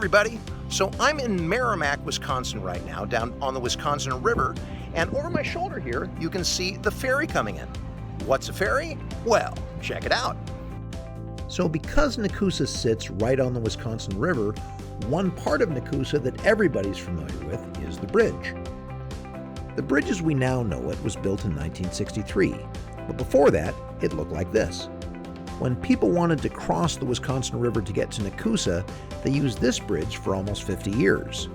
everybody. So I'm in Merrimac, Wisconsin right now, down on the Wisconsin River, and over my shoulder here, you can see the ferry coming in. What's a ferry? Well, check it out. So because Nakusa sits right on the Wisconsin River, one part of Nakusa that everybody's familiar with is the bridge. The bridge as we now know it was built in 1963, but before that, it looked like this. When people wanted to cross the Wisconsin River to get to Nakusa, they used this bridge for almost 50 years.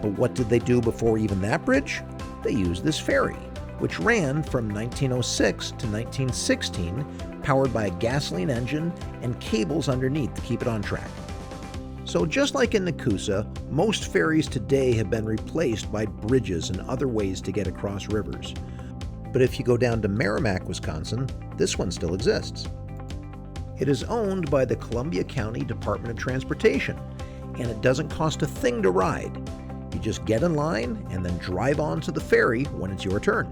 But what did they do before even that bridge? They used this ferry, which ran from 1906 to 1916, powered by a gasoline engine and cables underneath to keep it on track. So just like in Nakusa, most ferries today have been replaced by bridges and other ways to get across rivers. But if you go down to Merrimac, Wisconsin, this one still exists. It is owned by the Columbia County Department of Transportation, and it doesn't cost a thing to ride. You just get in line and then drive on to the ferry when it's your turn.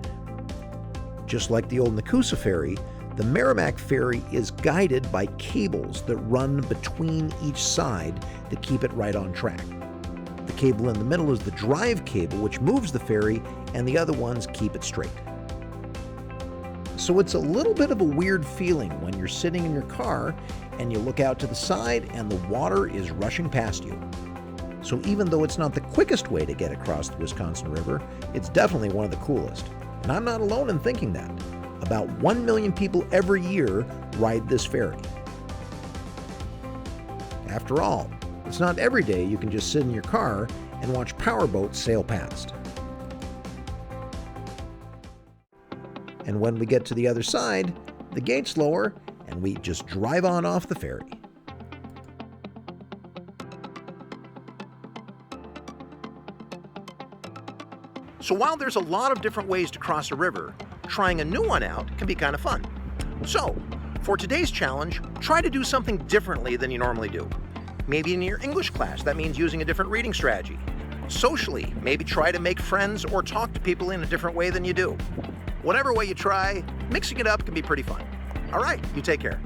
Just like the old Nakusa ferry, the Merrimac Ferry is guided by cables that run between each side to keep it right on track. The cable in the middle is the drive cable, which moves the ferry, and the other ones keep it straight. So it's a little bit of a weird feeling when you're sitting in your car and you look out to the side and the water is rushing past you. So even though it's not the quickest way to get across the Wisconsin River, it's definitely one of the coolest. And I'm not alone in thinking that. About 1 million people every year ride this ferry. After all, it's not every day you can just sit in your car and watch powerboats sail past. And when we get to the other side, the gates lower and we just drive on off the ferry. So while there's a lot of different ways to cross a river, trying a new one out can be kind of fun. So, for today's challenge, try to do something differently than you normally do. Maybe in your English class, that means using a different reading strategy. Socially, maybe try to make friends or talk to people in a different way than you do. Whatever way you try, mixing it up can be pretty fun. All right, you take care.